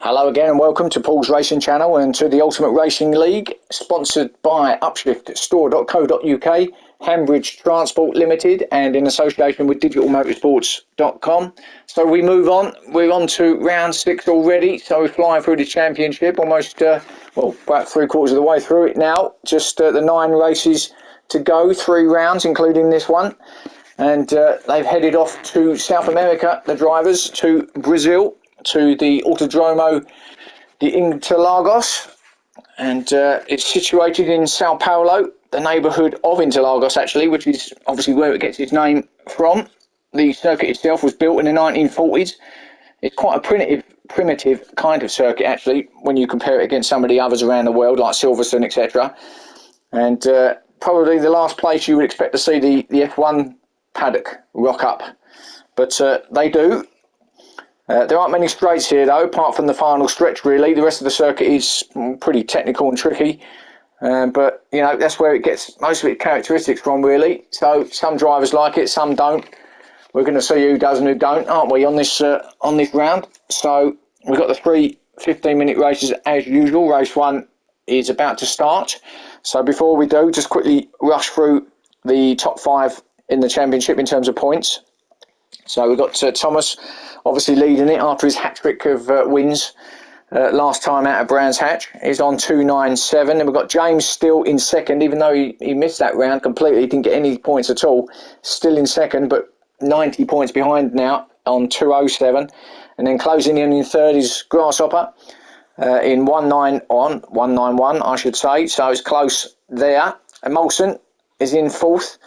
Hello again and welcome to Paul's Racing Channel and to the Ultimate Racing League, sponsored by upshiftstore.co.uk, Hambridge Transport Limited and in association with digitalmotorsports.com. So we move on, we're on to round 6 already, so we're flying through the championship almost, about 3/4 of the way through it now. Just the 9 races to go, 3 rounds including this one. And they've headed off to South America, the drivers, to Brazil, to the Autodromo de Interlagos, and it's situated in Sao Paulo, the neighbourhood of Interlagos actually, which is obviously where it gets its name from. The circuit itself was built in the 1940s. It's quite a primitive kind of circuit actually when you compare it against some of the others around the world like Silverstone, etc. And probably the last place you would expect to see the F1 paddock rock up, but they do. There aren't many straights here though, apart from the final stretch really. The rest of the circuit is pretty technical and tricky, but you know, that's where it gets most of its characteristics from really. So some drivers like it, some don't. We're going to see who does and who don't, aren't we, on this round. So we've got the 3 15-minute races as usual. Race 1 is about to start, so before we do, just quickly rush through the top 5 in the championship in terms of points. So we've got Thomas obviously leading it after his hat-trick of wins last time out of Brands Hatch. He's on 297, and we've got James still in second, even though he missed that round completely. He didn't get any points at all. Still in second, but 90 points behind now on 207. And then closing in third is Grasshopper in 191, I should say. So it's close there. And Molson is in fourth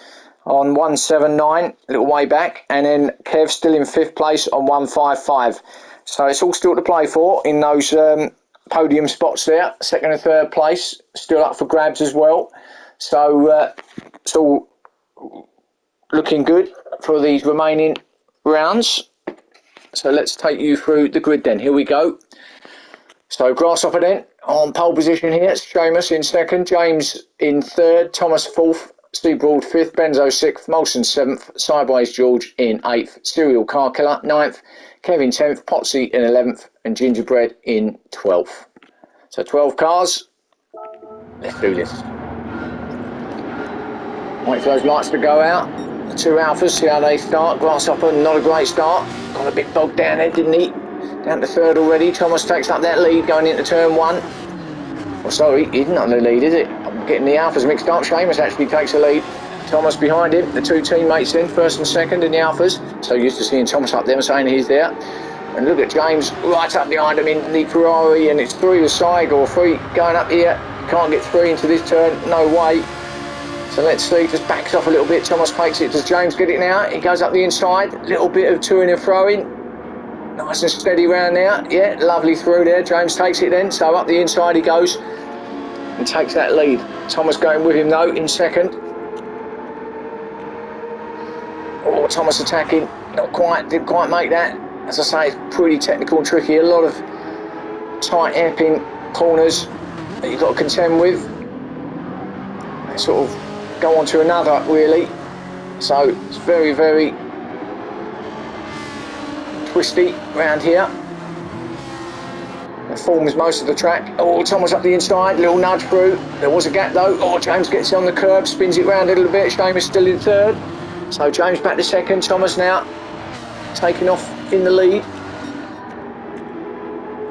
on 179, a little way back, and then Kev still in 5th place on 155. So it's all still to play for in those podium spots there. 2nd and 3rd place still up for grabs as well. So it's all looking good for these remaining rounds. So let's take you through the grid then. Here we go. So Grasshopper then on pole position here. It's Seamus in 2nd, James in 3rd, Thomas 4th, Steve Broad 5th, Benzo 6th, Molson 7th, Sideways George in 8th, Serial Car Killer 9th, Kevin 10th, Potsy in 11th, and Gingerbread in 12th. So 12 cars. Let's do this. Wait for those lights to go out. The 2 Alphas, see how they start. Grasshopper, not a great start. Got a bit bogged down there, didn't he? Down to 3rd already. Thomas takes up that lead going into turn 1. Well, sorry, he isn't on the lead, is it? I'm getting the Alphas mixed up. Seamus actually takes the lead. Thomas behind him. The 2 teammates in, 1st and 2nd in the Alphas. So used to seeing Thomas up there and saying he's there. And look at James right up behind him in the Ferrari, and it's 3 aside or 3 going up here. Can't get 3 into this turn, no way. So let's see, just backs off a little bit. Thomas makes it. Does James get it now? He goes up the inside. Little bit of to-ing and throwing. Nice and steady round there. Yeah, lovely through there. James takes it then. So up the inside he goes and takes that lead. Thomas going with him though in 2nd. Oh, Thomas attacking. Not quite. Didn't quite make that. As I say, it's pretty technical and tricky. A lot of tight hairpin corners that you've got to contend with. They sort of go on to another really. So it's very, very twisty round here. It forms most of the track. Oh, Thomas up the inside, little nudge through. There was a gap though. Oh, James gets on the curb, spins it round a little bit. Seamus still in 3rd. So James back to 2nd. Thomas now taking off in the lead.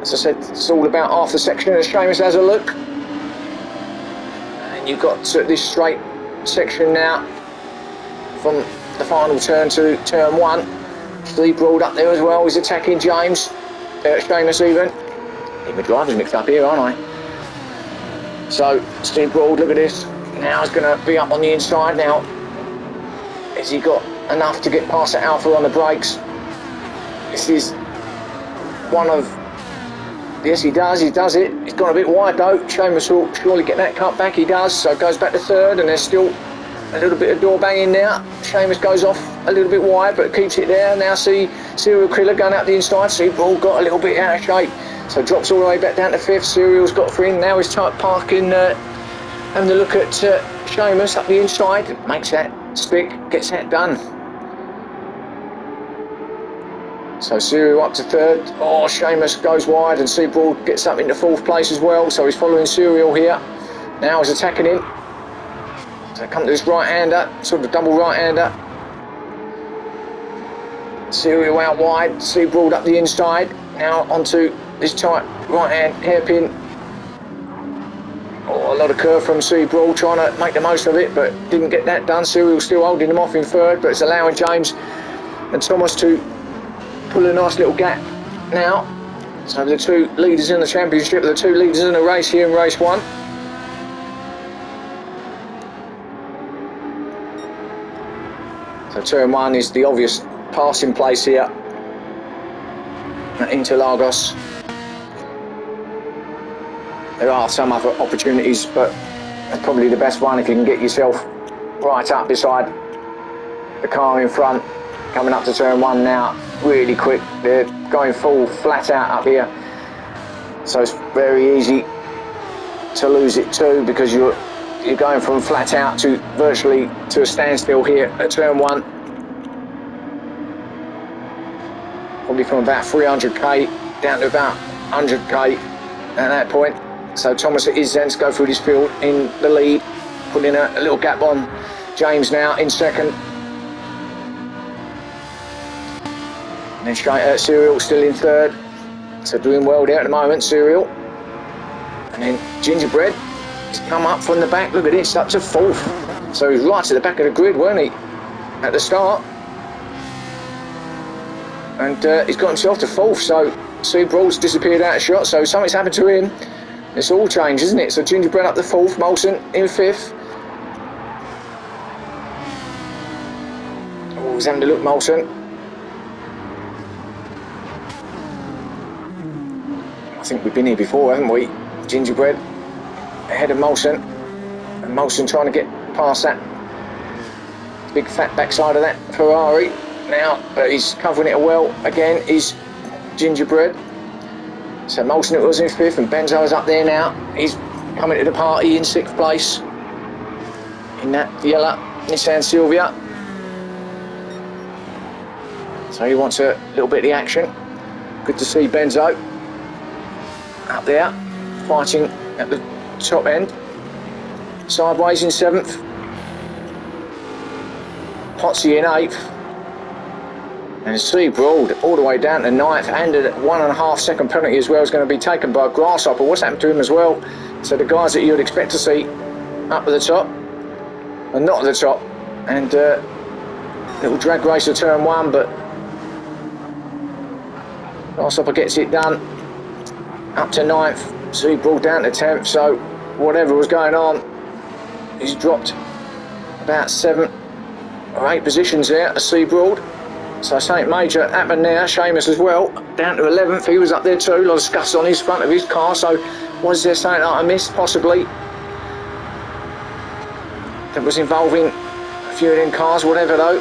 As I said, it's all about half the section as Seamus has a look. And you've got this straight section now from the final turn to turn 1. Steve Broad up there as well. He's attacking James. Seamus even. My driver's mixed up here, aren't I? So Steve Broad, look at this. Now he's going to be up on the inside now. Has he got enough to get past that Alpha on the brakes? This is one of... Yes, he does it. He's gone a bit wide though. Seamus will surely get that cut back. He does. So it goes back to 3rd, and there's still a little bit of door banging now. Seamus goes off a little bit wide, but keeps it there. Now see Serial Killer going out the inside. Steve Broad got a little bit out of shape. So drops all the way back down to 5th. Serial's got 3. Now he's parking, having a look at Seamus up the inside. Makes that stick, gets that done. So Serial up to third. Oh, Seamus goes wide and Seabroad gets up into fourth place as well. So he's following Serial here. Now he's attacking him. So come to this right-hander, sort of double right-hander. Serial out wide, Seabroad up the inside. Now onto this tight right-hand hairpin. Oh, a lot of curve from Seabroad, trying to make the most of it, but didn't get that done. Serial still holding him off in third, but it's allowing James and Thomas to pull a nice little gap now. So the two leaders in the championship, the two leaders in the race here in race one. So turn one is the obvious passing place here at Interlagos. There are some other opportunities, but that's probably the best one if you can get yourself right up beside the car in front. Coming up to turn one now, really quick. They're going full flat out up here, so it's very easy to lose it too, because you're going from flat out to virtually to a standstill here at turn one. Probably from about 300k down to about 100k at that point. So Thomas at his ends go through this field in the lead, putting a little gap on James now in second. And then straight at Serial still in third. So doing well there at the moment, Serial. And then Gingerbread has come up from the back. Look at this, up to fourth. So he's right to the back of the grid, weren't he, at the start? And he's got himself to fourth. So Seabroad's disappeared out of shot. So something's happened to him. It's all changed, isn't it? So Gingerbread up to fourth, Molson in fifth. Oh, he's having to look, Molson. I think we've been here before, haven't we? Gingerbread ahead of Molson, and Molson trying to get past that big fat backside of that Ferrari now, but he's covering it well again, is Gingerbread. So Molson, it was in fifth, and Benzo is up there now. He's coming to the party in sixth place in that yellow Nissan Silvia. So he wants a little bit of the action. Good to see Benzo up there, fighting at the top end. Sideways in seventh. Potsy in eighth. And Seabroad all the way down to ninth, and a 1.5 second penalty as well is going to be taken by Grasshopper. What's happened to him as well? So the guys that you would expect to see up at the top are not at the top. And little drag race of turn one, but Grasshopper gets it done. Up to ninth, Seabroad down to 10th, so whatever was going on, he's dropped about 7 or 8 positions there at Seabroad. So something major happened there. Seamus as well, down to 11th, he was up there too. A lot of scuffs on his front of his car, so was there something that I missed, possibly, that was involving a few of them cars, whatever though.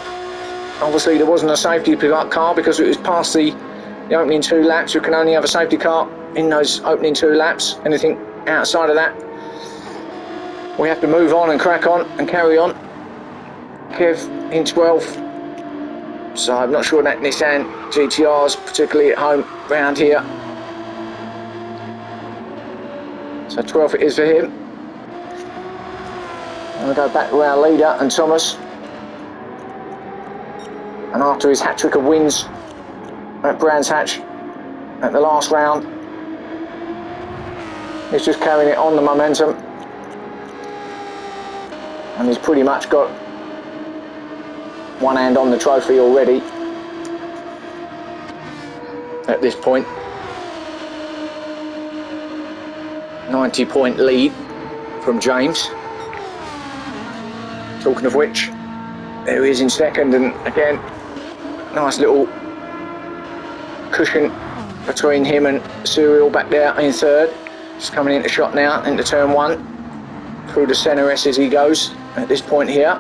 Obviously there wasn't a safety pickup car because it was past the opening 2 laps. You can only have a safety car in those opening 2 laps. Anything outside of that, we have to move on and crack on and carry on. Kev in 12th. So I'm not sure that Nissan GTR's particularly at home round here. So 12th it is for him. And we'll go back to our leader and Thomas. And after his hat-trick of wins at Brands Hatch at the last round, he's just carrying it on, the momentum. And he's pretty much got one hand on the trophy already at this point. 90-point lead from James. Talking of which, there he is in second, and again, nice little cushion between him and Serial back there in third. Just coming into shot now, into turn one. Through the centre S as he goes at this point here.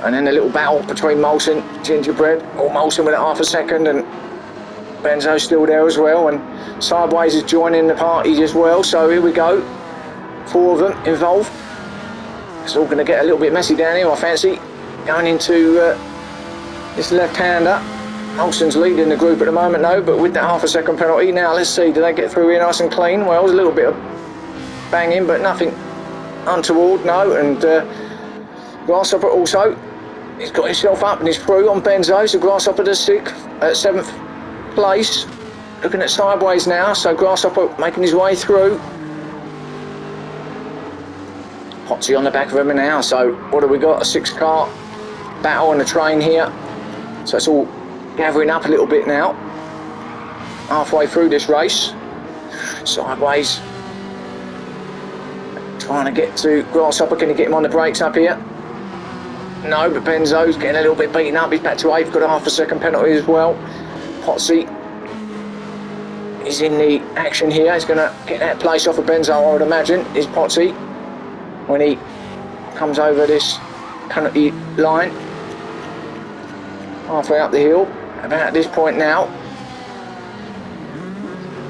And then a little battle between Molson, Gingerbread, or Molson with half a second, and Benzo's still there as well, and Sideways is joining the party as well. So here we go, 4 of them involved. It's all going to get a little bit messy down here, I fancy, going into this left-hander. Olsen's leading the group at the moment though, but with that half a second penalty. Now let's see, do they get through here nice and clean? Well, there's a little bit of banging, but nothing untoward, no. And Grasshopper also, he's got himself up and he's through on Benzo. So Grasshopper to 7th place. Looking at sideways now, so Grasshopper making his way through. Potsy on the back of him now, so what have we got? A 6-car battle on the train here. So it's all gathering up a little bit now. Halfway through this race. Sideways. Trying to get to Grasshopper. Can he get him on the brakes up here? No, but Benzo's getting a little bit beaten up. He's back to 8th, got a half a second penalty as well. Potsy is in the action here. He's going to get that place off of Benzo, I would imagine, is Potsy, when he comes over this penalty line. Halfway up the hill, about this point now.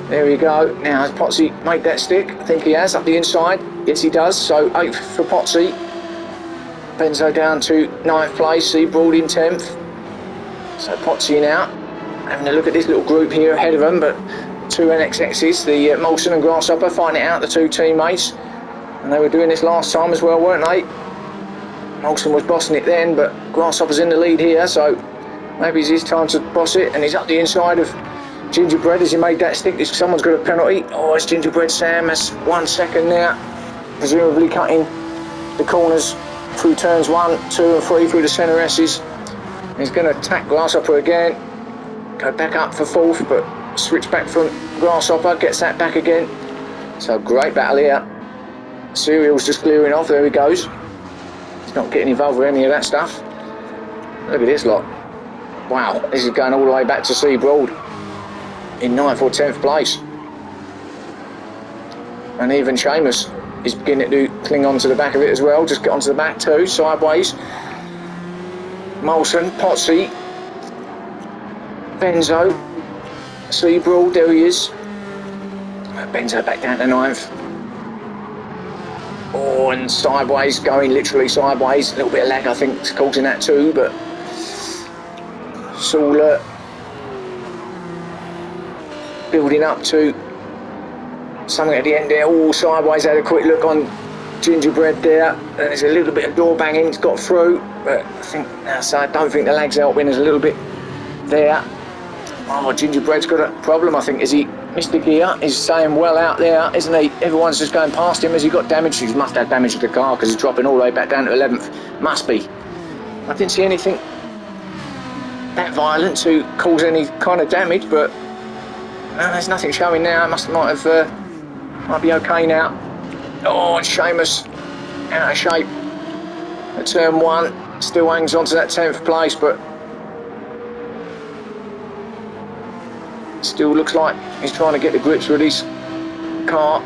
There we go. Now, has Potsy made that stick? I think he has, up the inside. Yes, he does. So 8th for Potsy. Benzo down to 9th place. Seabroad in 10th. So Potsy now having a look at this little group here ahead of them, but 2 NXXs, the Molson and Grasshopper, finding out the 2 teammates. And they were doing this last time as well, weren't they? Molson was bossing it then, but Grasshopper's in the lead here, so maybe it's his time to boss it. And he's up the inside of Gingerbread as he made that stick. Someone's got a penalty. Oh, it's Gingerbread Sam. That's 1 second now. Presumably cutting the corners through turns 1, 2 and 3 through the centre S's. He's going to attack Grasshopper again. Go back up for 4th, but switch back from Grasshopper. Gets that back again. So great battle here. Serial's just clearing off. There he goes. He's not getting involved with any of that stuff. Look at this lot. Wow, this is going all the way back to Seabroad in 9th or 10th place. And even Seamus is beginning to cling on to the back of it as well. Just get onto the back too, sideways. Molson, Potsy, Benzo, Seabroad, there he is. Benzo back down to 9th. Oh, and sideways, going literally sideways. A little bit of lag, I think, is causing that too, but Sawler building up to something at the end there. Oh, sideways, had a quick look on Gingerbread there. And there's a little bit of door banging, it's got through, but I don't think the lag's helping. There's a little bit there. Oh, Gingerbread's got a problem, I think. Is he missed the gear? He's staying well out there, isn't he? Everyone's just going past him. Has he got damage? He must have damage to the car because he's dropping all the way back down to 11th. Must be. I didn't see anything that violent to cause any kind of damage, but there's nothing showing now. Might be okay now. Oh, and Seamus out of shape at turn 1. Still hangs on to that 10th place, but still looks like he's trying to get the grips with his car.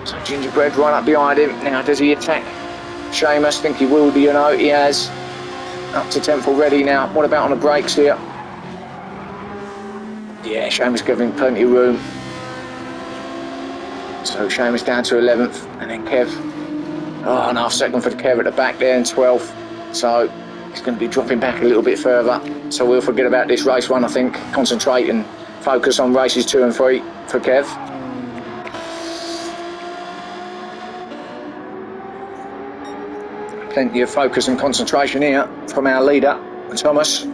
So Gingerbread right up behind him. Now, does he attack Seamus? I think he will, he has. Up to 10th already now. What about on the brakes here? Yeah, Seamus giving plenty of room. So Seamus down to 11th, and then Kev. Oh, and half second for Kev at the back there in 12th. So he's going to be dropping back a little bit further. So we'll forget about this race 1, I think. Concentrate and focus on races 2 and 3 for Kev. Plenty of focus and concentration here from our leader, Thomas,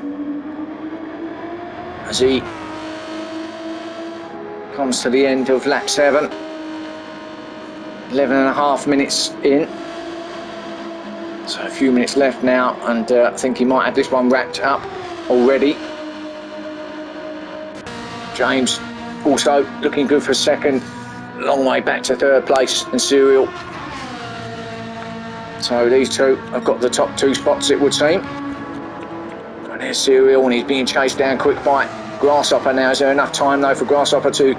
as he comes to the end of lap 7. 11.5 minutes in. So a few minutes left now, and I think he might have this one wrapped up already. James also looking good for 2nd. Long way back to 3rd place, and Serial. So these two have got the top 2 spots, it would seem. And there's Serial, and he's being chased down quick by Grasshopper now. Is there enough time though for Grasshopper to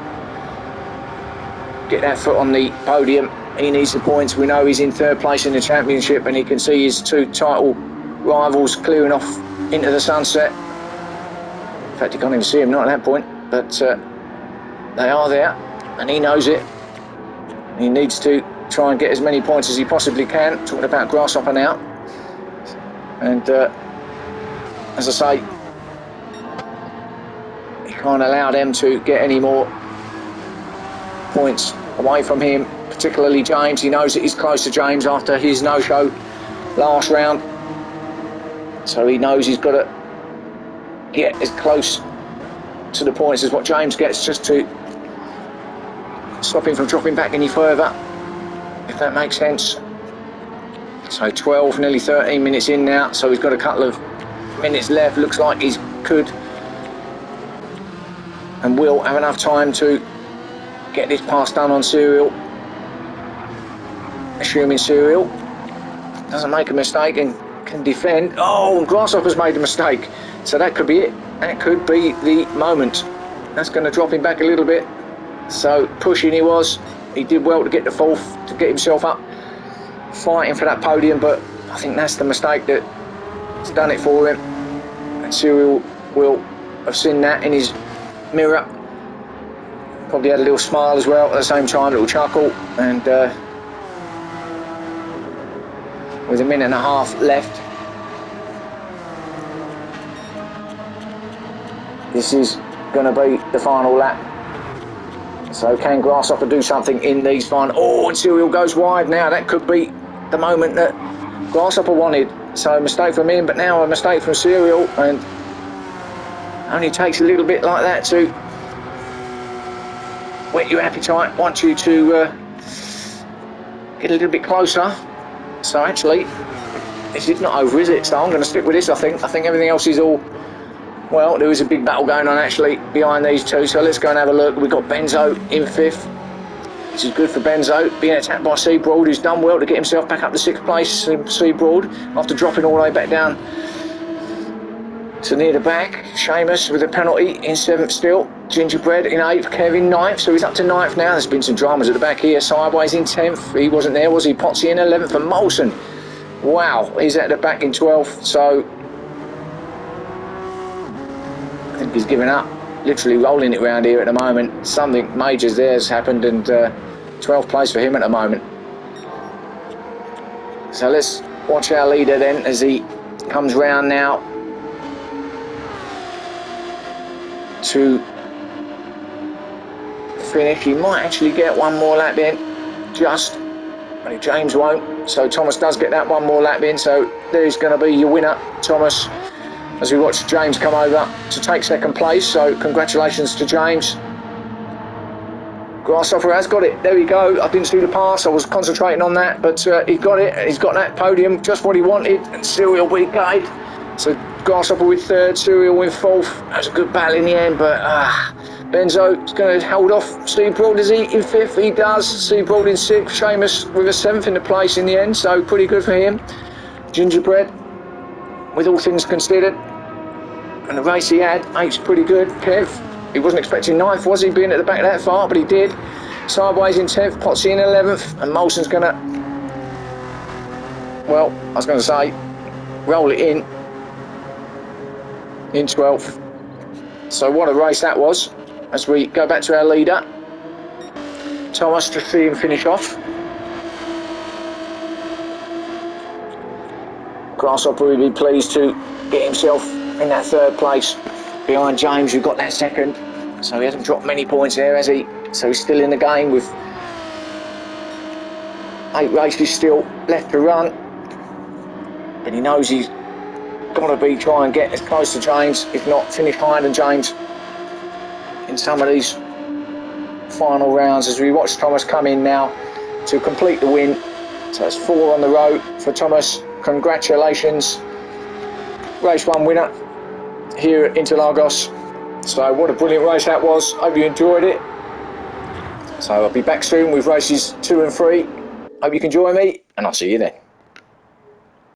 get that foot on the podium? He needs the points. We know he's in 3rd place in the championship, and he can see his 2 title rivals clearing off into the sunset. In fact, you can't even see him, not at that point, but they are there, and he knows it. He needs to try and get as many points as he possibly can. Talking about Grasshopper now, and as I say, can't allow them to get any more points away from him, particularly James. He knows that he's close to James after his no-show last round, so he knows he's got to get as close to the points as what James gets, just to stop him from dropping back any further, if that makes sense. So 12, nearly 13 minutes in now, so he's got a couple of minutes left. Looks like he could and will have enough time to get this pass done on Serial, assuming Serial doesn't make a mistake and can defend. Oh, Grasshopper's made a mistake, so that could be it. That could be the moment. That's going to drop him back a little bit. So pushing he was. He did well to get the fourth, to get himself up fighting for that podium, but I think that's the mistake that's done it for him. And Cyril will have seen that in his mirror. Probably had a little smile as well at the same time, a little chuckle. And with a minute and a half left, this is going to be the final lap. So can Grasshopper do something in these final? Oh, and Serial goes wide now. That could be the moment that Grasshopper wanted. So a mistake from him, but now a mistake from Serial, and only takes a little bit like that to whet your appetite, want you to get a little bit closer. So actually, this is not over, is it? So I'm going to stick with this, I think. I think everything else is all... Well, there is a big battle going on actually behind these two, so let's go and have a look. We've got Benzo in 5th, which is good for Benzo, being attacked by Seabroad, who's done well to get himself back up to 6th place. Seabroad, after dropping all the way back down to near the back. Seamus with a penalty in 7th still. Gingerbread in 8th, Kevin 9th, so he's up to 9th now. There's been some dramas at the back here. Sideways in 10th, he wasn't there, was he? Potsy in 11th, and Molson, wow, he's at the back in 12th, so I think he's given up, literally rolling it around here at the moment. Something major there has happened, and 12th place for him at the moment. So let's watch our leader then as he comes round now to finish. He might actually get one more lap in, just, James won't, so Thomas does get that one more lap in, so there's going to be your winner, Thomas, as we watch James come over to take 2nd place. So congratulations to James. Grasshopper has got it. There we go. I didn't see the pass. I was concentrating on that, but he got it. He's got that podium, just what he wanted. And Serial with guide. So Grasshopper with 3rd, Serial with 4th. That was a good battle in the end, but Benzo is going to hold off Steve Broad, is he, in 5th? He does. Steve Broad in 6th. Seamus with a 7th in the place in the end, so pretty good for him. Gingerbread, with all things considered, and the race he had, 8's pretty good. Kev, he wasn't expecting 9th, was he, being at the back that far, but he did. Sideways in 10th, Potsy in 11th, and Molson's going to, well, I was going to say, roll it in 12th. So what a race that was, as we go back to our leader. Thomas, to see him finish off. Grasshopper will be pleased to get himself in that 3rd place behind James, who got that 2nd. So he hasn't dropped many points there, has he? So he's still in the game with 8 races still left to run. But he knows he's got to be trying and get as close to James, if not finish higher than James in some of these final rounds, as we watch Thomas come in now to complete the win. So it's 4 on the row for Thomas. Congratulations, race 1 winner here at Interlagos. So what a brilliant race that was. Hope you enjoyed it. So I'll be back soon with races 2 and 3. Hope you can join me, and I'll see you then.